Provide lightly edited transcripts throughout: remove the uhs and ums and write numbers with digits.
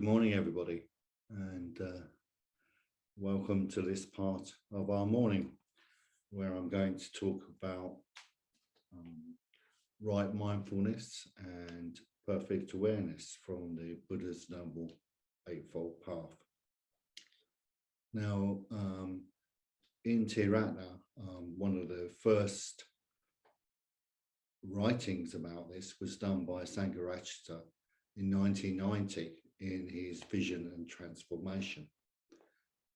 morning, everybody, and welcome to this part of our morning where I'm going to talk about right mindfulness and perfect awareness from the Buddha's Noble Eightfold Path. Now, in Tirana, one of the first writings about this was done by Sangha in 1990 in his Vision and Transformation,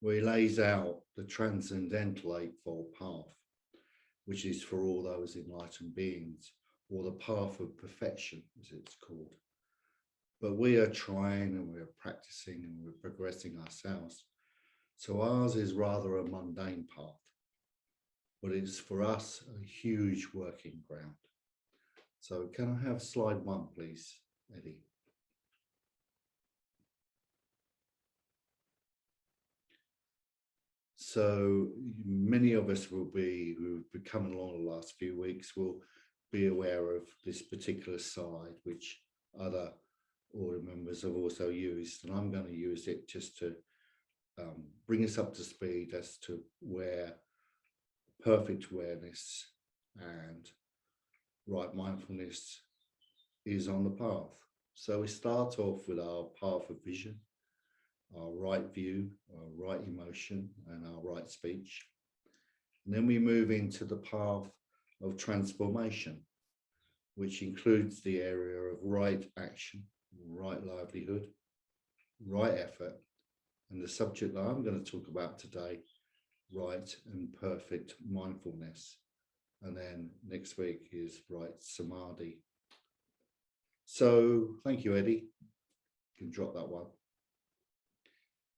where he lays out the transcendental Eightfold Path, which is for all those enlightened beings, or the path of perfection, as it's called. But we are trying and we're practicing and we're progressing ourselves. So ours is rather a mundane path, but it's for us a huge working ground. So can I have slide 1, please, Eddie? So many of us who've been coming along the last few weeks will be aware of this particular slide, which other order members have also used, and I'm going to use it just to bring us up to speed as to where perfect awareness and right mindfulness is on the path. So we start off with our path of vision, our right view, our right emotion, and our right speech. And then we move into the path of transformation, which includes the area of right action, right livelihood, right effort, and the subject that I'm going to talk about today, right and perfect mindfulness. And then next week is right samadhi. So thank you, Eddie. You can drop that one.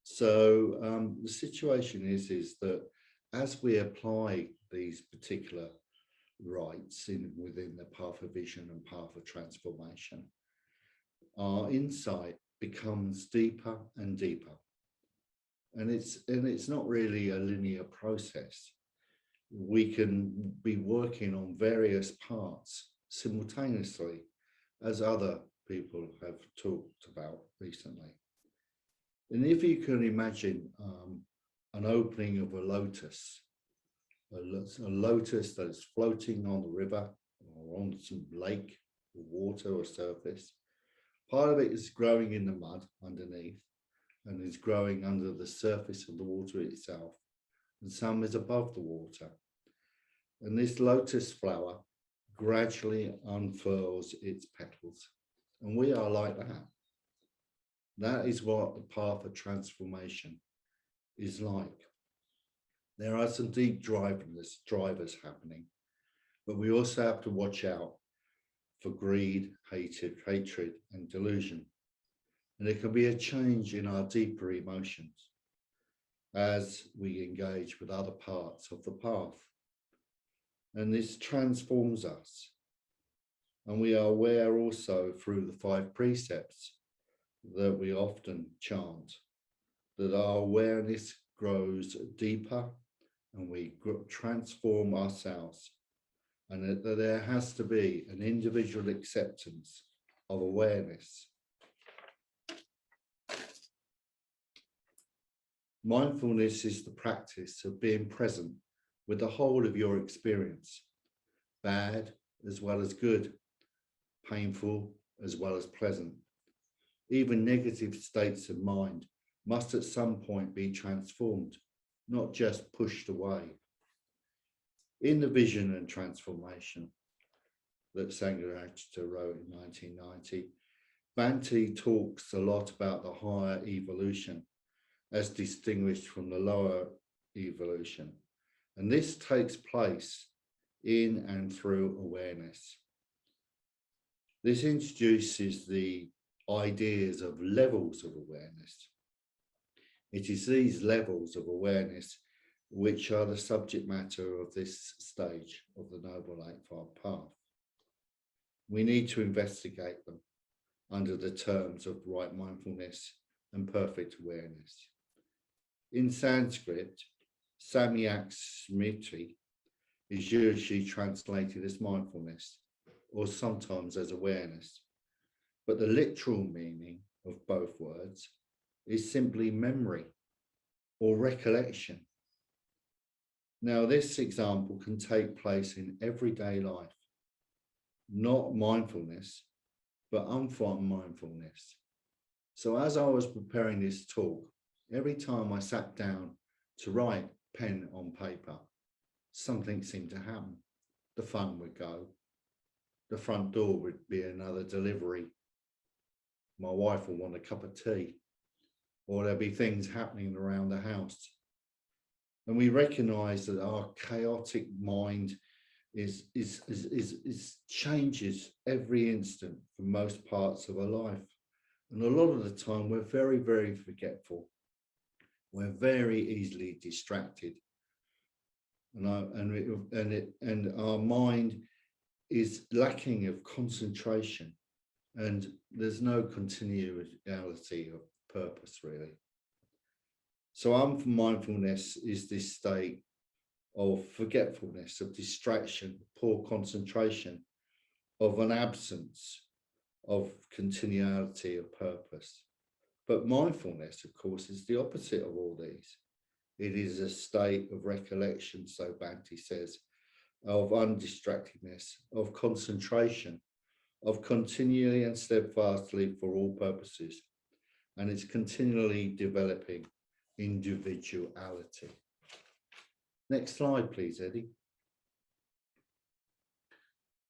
So the situation is that as we apply these particular rights within the path of vision and path of transformation, our insight becomes deeper and deeper. And it's not really a linear process. We can be working on various parts simultaneously, as other people have talked about recently. And if you can imagine an opening of a lotus that is floating on the river or on some lake or water or surface, part of it is growing in the mud underneath and is growing under the surface of the water itself, and some is above the water. And this lotus flower gradually unfurls its petals, and we are like that. That is what the path of transformation is like. There are some deep drivers happening, but we also have to watch out for greed, hatred, and delusion. And there can be a change in our deeper emotions as we engage with other parts of the path. And this transforms us. And we are aware also through the 5 precepts that we often chant, that our awareness grows deeper and we transform ourselves, and that there has to be an individual acceptance of awareness. Mindfulness is the practice of being present with the whole of your experience, bad as well as good, painful as well as pleasant. Even negative states of mind must at some point be transformed, not just pushed away. In the Vision and Transformation that Sangha wrote in 1990, Bhante talks a lot about the higher evolution as distinguished from the lower evolution. And this takes place in and through awareness. This introduces the ideas of levels of awareness. It is these levels of awareness which are the subject matter of this stage of the Noble Eightfold Path. We need to investigate them under the terms of right mindfulness and perfect awareness. In Sanskrit, Samyak Smriti is usually translated as mindfulness, or sometimes as awareness. But the literal meaning of both words is simply memory or recollection. Now, this example can take place in everyday life, not mindfulness, but unmindfulness. So as I was preparing this talk, every time I sat down to write pen on paper, something seemed to happen. The phone would go. The front door would be another delivery. My wife will want a cup of tea, or there'll be things happening around the house. And we recognize that our chaotic mind is changes every instant for most parts of our life. And a lot of the time we're very, very forgetful. We're very easily distracted. And our mind is lacking of concentration, and there's no continuality of purpose, really. So mindfulness is this state of forgetfulness, of distraction, poor concentration, of an absence of continuality of purpose. But mindfulness, of course, is the opposite of all these. It is a state of recollection, so Bhante says, of undistractedness, of concentration, of continually and steadfastly for all purposes. And it's continually developing individuality. Next slide, please, Eddie.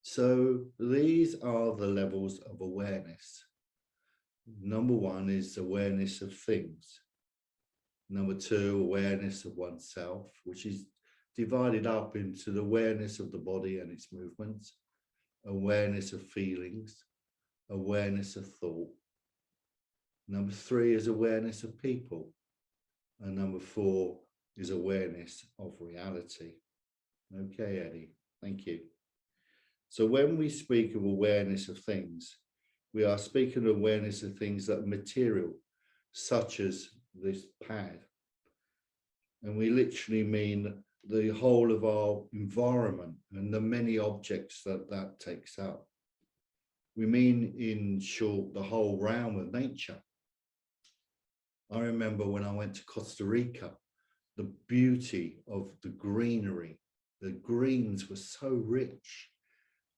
So these are the levels of awareness. Number one is awareness of things. Number two, awareness of oneself, which is divided up into the awareness of the body and its movements, awareness of feelings, awareness of thought. Number three is awareness of people. And number four is awareness of reality. Okay, Eddie, thank you. So when we speak of awareness of things, we are speaking of awareness of things that are material, such as this pad. And we literally mean the whole of our environment and the many objects that takes up. We mean, in short, the whole realm of nature. I remember when I went to Costa Rica, the beauty of the greenery. The greens were so rich,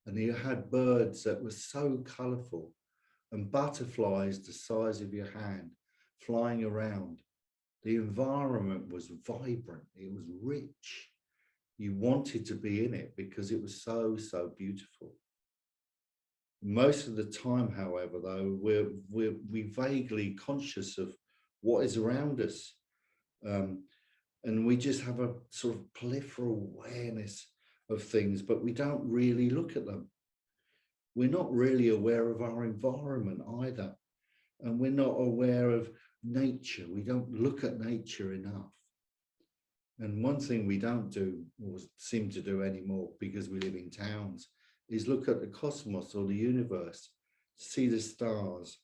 and you had birds that were so colourful, and butterflies the size of your hand flying around. The environment was vibrant, it was rich. You wanted to be in it because it was so, so beautiful. Most of the time, however, though, we're vaguely conscious of what is around us. And we just have a sort of peripheral awareness of things, but we don't really look at them. We're not really aware of our environment either. And we're not aware of nature. We don't look at nature enough. And one thing we don't do, or seem to do anymore because we live in towns, is look at the cosmos or the universe, see the stars.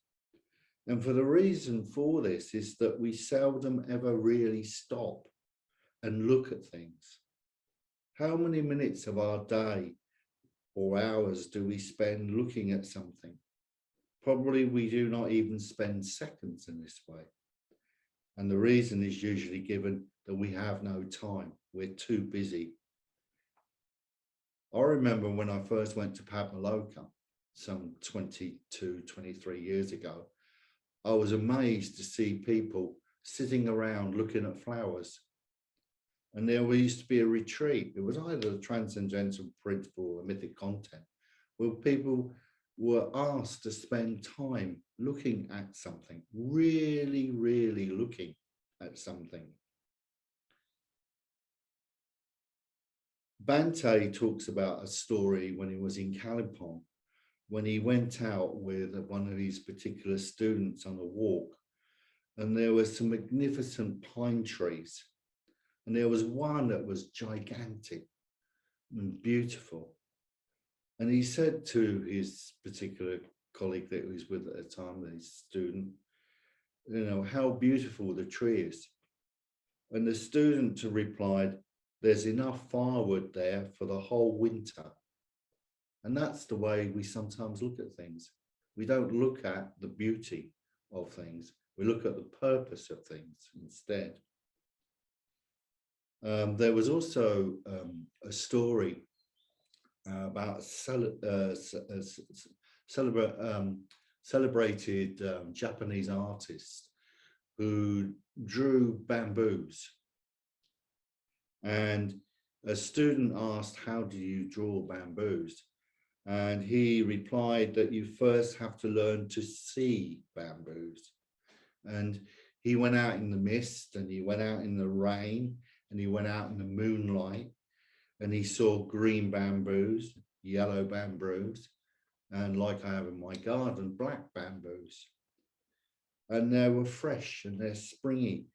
And for the reason for this is that we seldom ever really stop and look at things. How many minutes of our day or hours do we spend looking at something? Probably we do not even spend seconds in this way. And the reason is usually given that we have no time. We're too busy. I remember when I first went to Padmaloka some 22, 23 years ago, I was amazed to see people sitting around looking at flowers. And there used to be a retreat. It was either the transcendental principle or mythic content, where people were asked to spend time looking at something, really, really looking at something. Bhante talks about a story when he was in Kalimpong, when he went out with one of his particular students on a walk, and there were some magnificent pine trees. And there was one that was gigantic and beautiful. And he said to his particular colleague that he was with at the time, his student, you know, how beautiful the tree is. And the student replied, there's enough firewood there for the whole winter. And that's the way we sometimes look at things. We don't look at the beauty of things, We look at the purpose of things instead. There was also a story about a celebrated Japanese artist who drew bamboos. And a student asked, how do you draw bamboos? And he replied that you first have to learn to see bamboos. And he went out in the mist, and he went out in the rain, and he went out in the moonlight, and he saw green bamboos, yellow bamboos, and like I have in my garden, black bamboos. And they were fresh and they're springy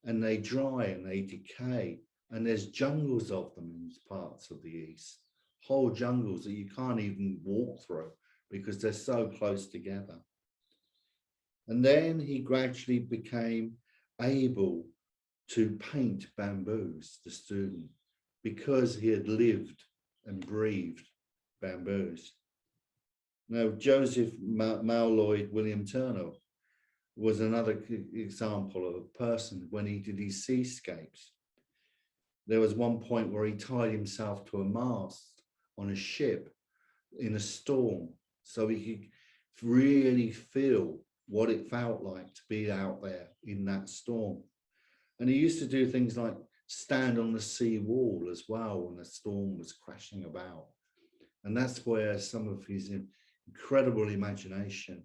and they dry and they decay. And there's jungles of them in parts of the East, whole jungles that you can't even walk through because they're so close together. And then he gradually became able to paint bamboos, the student, because he had lived and breathed bamboos. Now, Joseph Maloid William Turner was another example of a person when he did his seascapes. There was one point where he tied himself to a mast on a ship in a storm so he could really feel what it felt like to be out there in that storm. And he used to do things like stand on the sea wall as well when the storm was crashing about. And that's where some of his incredible imagination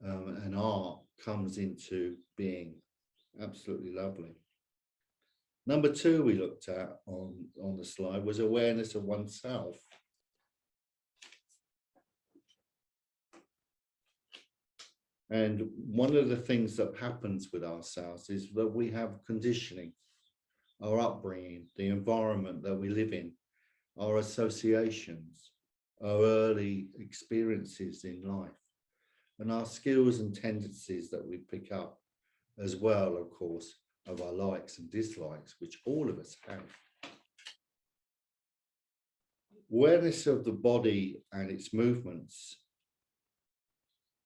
and art comes into being. Absolutely lovely. Number 2 we looked at on the slide was awareness of oneself. And one of the things that happens with ourselves is that we have conditioning, our upbringing, the environment that we live in, our associations, our early experiences in life, and our skills and tendencies that we pick up, as well, of course, of our likes and dislikes, which all of us have. Awareness of the body and its movements.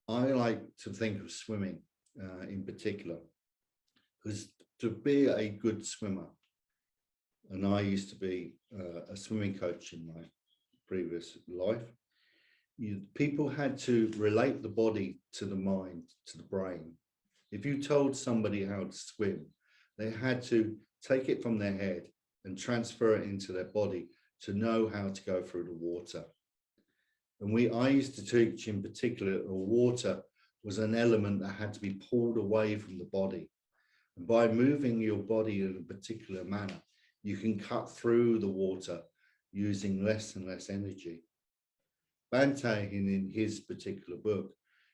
I like to think of swimming in particular, because to be a good swimmer, and I used to be a swimming coach in my previous life, people had to relate the body to the mind, to the brain. If you told somebody how to swim, they had to take it from their head and transfer it into their body to know how to go through the water. And I used to teach in particular that water was an element that had to be pulled away from the body. And by moving your body in a particular manner, you can cut through the water using less and less energy. Bante, in his particular book,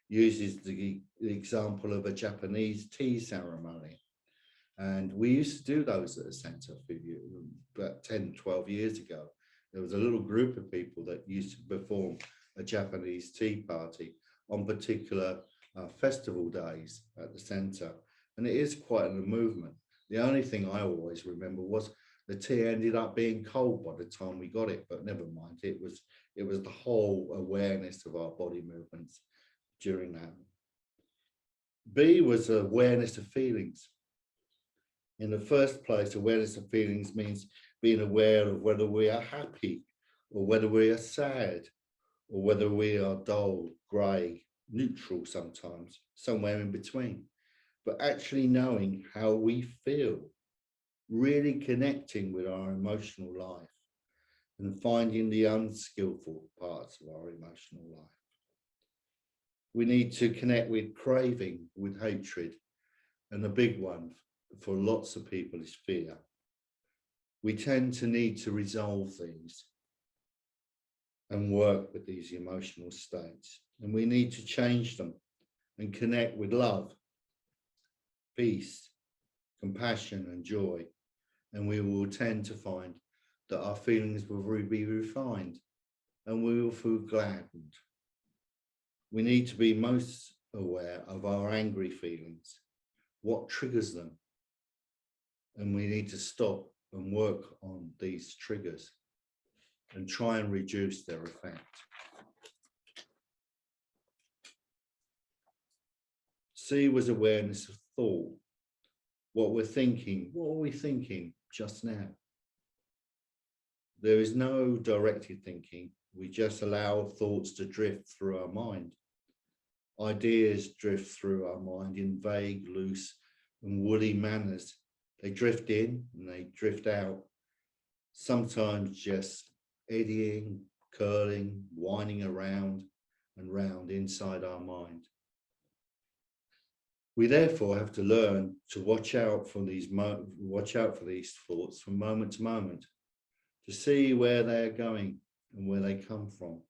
uses the example of a Japanese tea ceremony. And we used to do those at the centre about 10, 12 years ago. There was a little group of people that used to perform a Japanese tea party on particular festival days at the centre. And it is quite a movement. The only thing I always remember was the tea ended up being cold by the time we got it, but never mind. It was the whole awareness of our body movements during that. B was awareness of feelings. In the first place, awareness of feelings means being aware of whether we are happy or whether we are sad or whether we are dull, grey, neutral sometimes, somewhere in between. But actually knowing how we feel, really connecting with our emotional life and finding the unskillful parts of our emotional life. We need to connect with craving, with hatred, and the big one for lots of people is fear. We tend to need to resolve these and work with these emotional states, and we need to change them and connect with love, peace, compassion, and joy, and we will tend to find that our feelings will be refined and we will feel gladdened. We need to be most aware of our angry feelings, what triggers them, and we need to stop and work on these triggers and try and reduce their effect. C was awareness of thought, what we're thinking. What are we thinking just now? There is no directed thinking. We just allow thoughts to drift through our mind. Ideas drift through our mind in vague, loose, and woolly manners. They drift in and they drift out, sometimes just eddying, curling, winding around and round inside our mind. We therefore have to learn to watch out for these thoughts from moment to moment, to see where they are going and where they come from.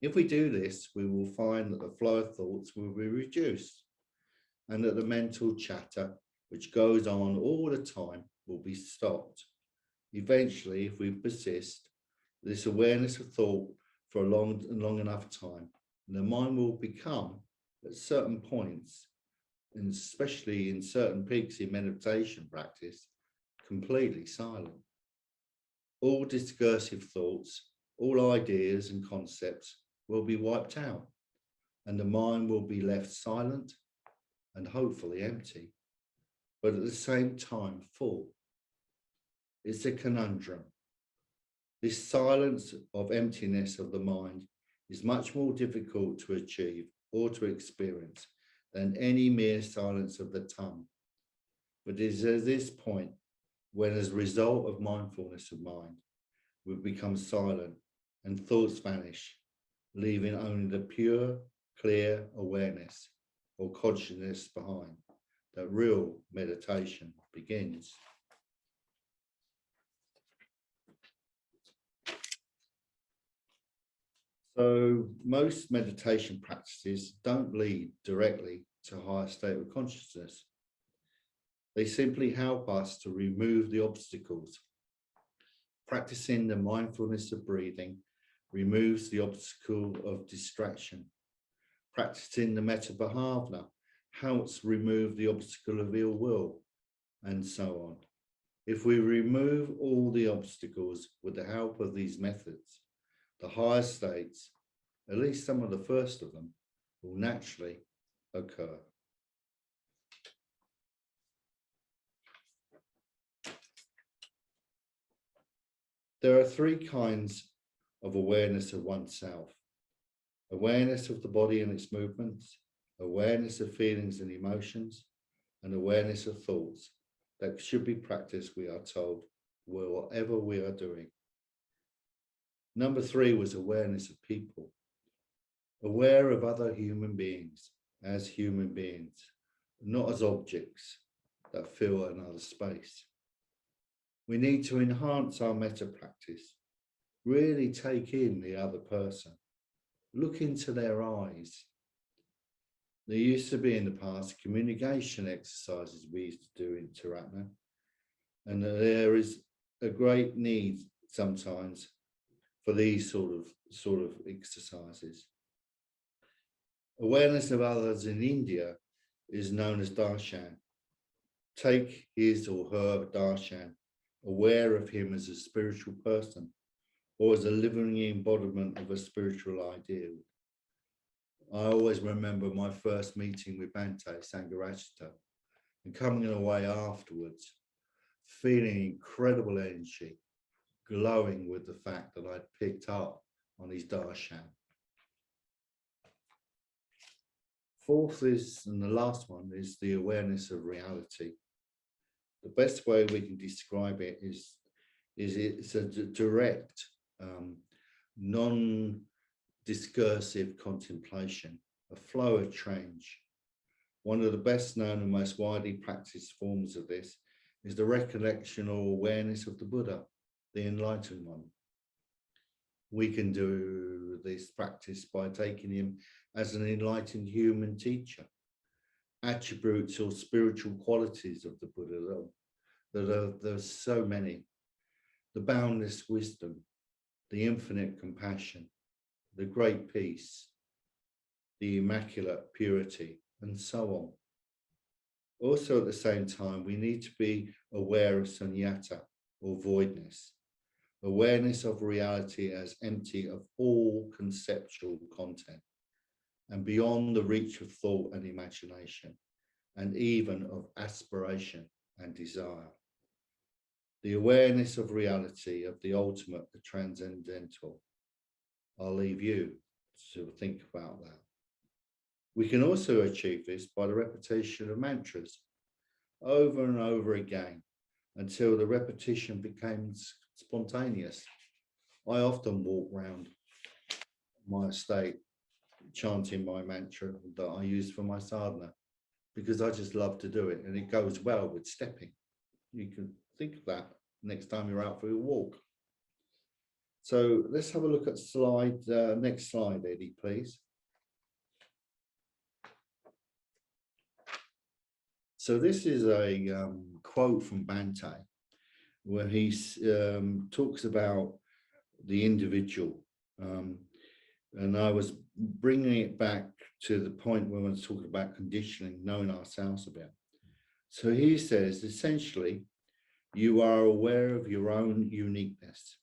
If we do this, we will find that the flow of thoughts will be reduced and that the mental chatter, which goes on all the time, will be stopped. Eventually, if we persist, this awareness of thought for a long enough time, the mind will become, at certain points, and especially in certain peaks in meditation practice, completely silent. All discursive thoughts, all ideas and concepts will be wiped out, and the mind will be left silent and hopefully empty, but at the same time full. It's a conundrum. This silence of emptiness of the mind is much more difficult to achieve or to experience than any mere silence of the tongue. But it is at this point when, as a result of mindfulness of mind, we become silent and thoughts vanish, leaving only the pure, clear awareness or consciousness behind, that real meditation begins. So most meditation practices don't lead directly to a higher state of consciousness. They simply help us to remove the obstacles. Practicing the mindfulness of breathing removes the obstacle of distraction. Practicing the metta bhavana helps remove the obstacle of ill will, and so on. If we remove all the obstacles with the help of these methods, the higher states, at least some of the first of them, will naturally occur. There are three kinds of awareness of oneself: awareness of the body and its movements, awareness of feelings and emotions, and awareness of thoughts that should be practiced, we are told, whatever we are doing. Number three was awareness of people, aware of other human beings as human beings, not as objects that fill another space. We need to enhance our metta practice, really take in the other person, look into their eyes. There used to be in the past communication exercises we used to do in Tiratna, and there is a great need sometimes for these sort of exercises. Awareness of others in India is known as darshan. Take his or her darshan, aware of him as a spiritual person or as a living embodiment of a spiritual ideal. I always remember my first meeting with Bhante Sangha, and coming away afterwards feeling incredible energy, glowing with the fact that I'd picked up on his darshan. Fourth is, and the last one, is the awareness of reality. The best way we can describe it is it's a direct, non-discursive contemplation, a flow of change. One of the best known and most widely practiced forms of this is the recollection or awareness of the Buddha, the enlightened one. We can do this practice by taking him as an enlightened human teacher. Attributes or spiritual qualities of the Buddha, there's so many. The boundless wisdom, the infinite compassion, the great peace, the immaculate purity, and so on. Also, at the same time, we need to be aware of sunyata, or voidness, awareness of reality as empty of all conceptual content and beyond the reach of thought and imagination, and even of aspiration and desire. The awareness of reality, of the ultimate, the transcendental. I'll leave you to think about that. We can also achieve this by the repetition of mantras over and over again until the repetition becomes spontaneous. I often walk around my estate chanting my mantra that I use for my sadhana because I just love to do it, and it goes well with stepping. You can think of that next time you're out for your walk. So let's have a look at next slide, Eddie, please. So this is a quote from Bhante, where he talks about the individual. And I was bringing it back to the point where I was talking about conditioning, knowing ourselves a bit. So he says, essentially, you are aware of your own uniqueness,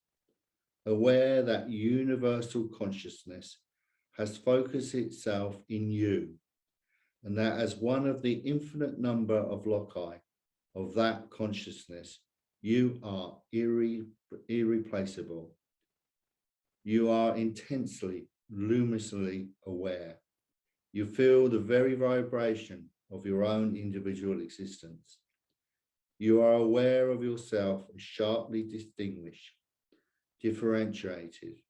aware that universal consciousness has focused itself in you, and that as one of the infinite number of loci of that consciousness, you are irreplaceable. You are intensely, luminously aware. You feel the very vibration of your own individual existence. You are aware of yourself as sharply distinguished, differentiated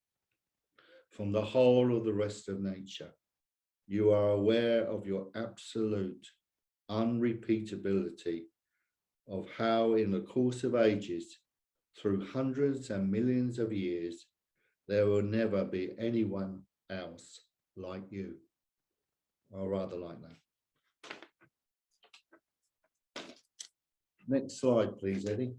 from the whole of the rest of nature. You are aware of your absolute unrepeatability, of how in the course of ages, through hundreds and millions of years, there will never be anyone else like you, or rather like that. Next slide, please, Eddie.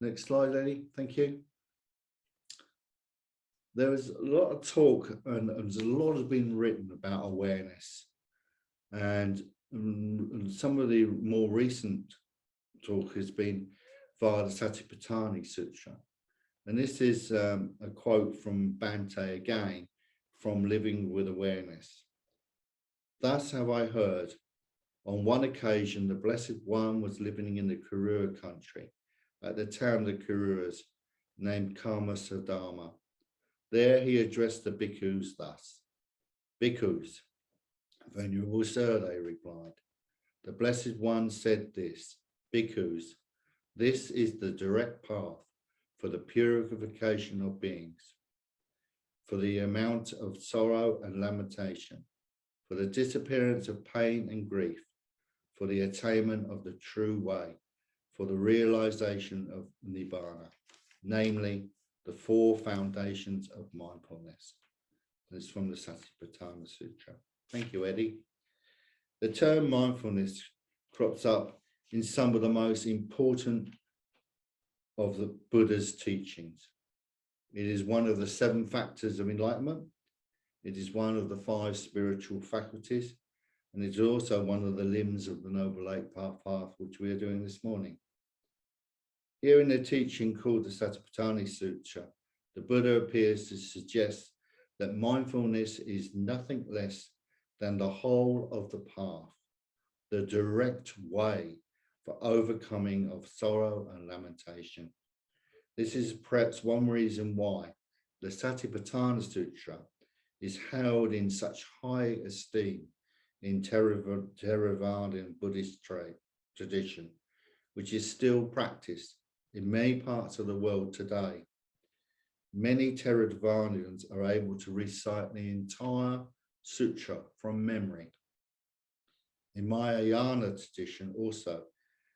Next slide, Eddie. Thank you. There is a lot of talk and there's a lot has been written about awareness. And some of the more recent talk has been via the Satipatthana Sutra. And this is a quote from Bhante again, from Living with Awareness. Thus have I heard, on one occasion, the Blessed One was living in the Kurura country, at the town of the Kururas, named Akasahrdaya. There he addressed the bhikkhus thus. Bhikkhus, Venerable Sir, they replied. The Blessed One said this, Bhikkhus, this is the direct path for the purification of beings, for the amount of sorrow and lamentation, for the disappearance of pain and grief, for the attainment of the true way, for the realization of Nibbana, namely the four foundations of mindfulness. This is from the Satipatthana Sutra. Thank you, Eddie. The term mindfulness crops up in some of the most important of the Buddha's teachings. It is one of the 7 factors of enlightenment. It is one of the 5 spiritual faculties, and it's also one of the limbs of the Noble Eightfold Path, which we are doing this morning. Here in the teaching called the Satipatthana Sutra, the Buddha appears to suggest that mindfulness is nothing less than the whole of the path, the direct way for overcoming of sorrow and lamentation. This is perhaps one reason why the Satipatthana Sutra is held in such high esteem in Theravada Buddhist tradition, which is still practiced in many parts of the world today. Many Theravadins are able to recite the entire sutra from memory. In Mahayana tradition also,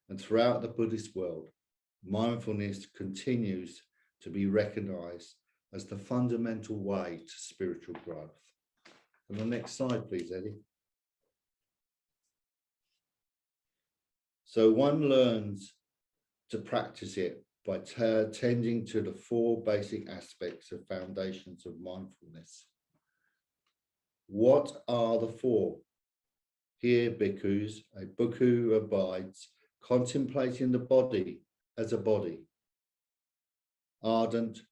and throughout the Buddhist world, mindfulness continues to be recognized as the fundamental way to spiritual growth. And the next slide, please, Eddie. So one learns to practice it by tending to the 4 basic aspects of foundations of mindfulness. What are the 4? Here, bhikkhus, a bhikkhu abides contemplating the body as a body, ardent,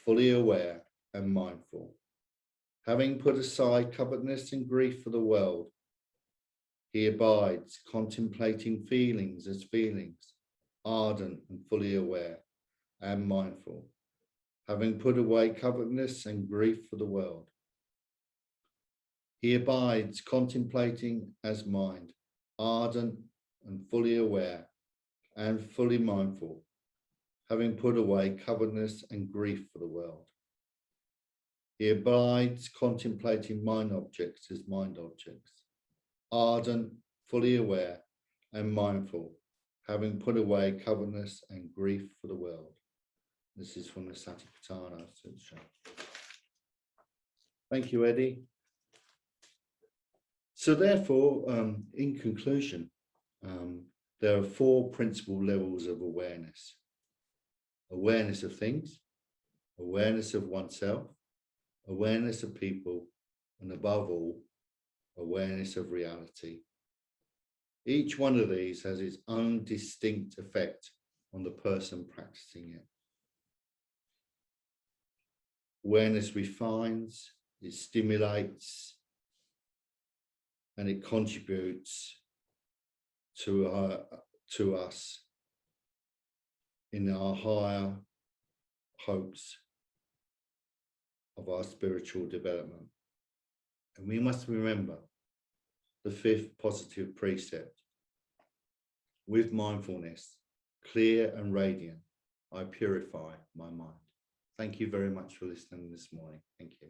fully aware and mindful. Having put aside covetousness and grief for the world, he abides, contemplating feelings as feelings, ardent and fully aware and mindful. Having put away covetousness and grief for the world, he abides, contemplating as mind, ardent and fully aware and fully mindful, having put away covetousness and grief for the world. He abides, contemplating mind objects as mind objects, ardent, fully aware and mindful, having put away covetousness and grief for the world. This is from the Satipatthana Sutra. Thank you, Eddie. So therefore, in conclusion, there are 4 principal levels of awareness. Awareness of things, awareness of oneself, awareness of people, and above all, awareness of reality. Each one of these has its own distinct effect on the person practicing it. Awareness refines, it stimulates, and it contributes to us in our higher hopes of our spiritual development. And we must remember the 5th positive precept. With mindfulness, clear and radiant, I purify my mind. Thank you very much for listening this morning. Thank you.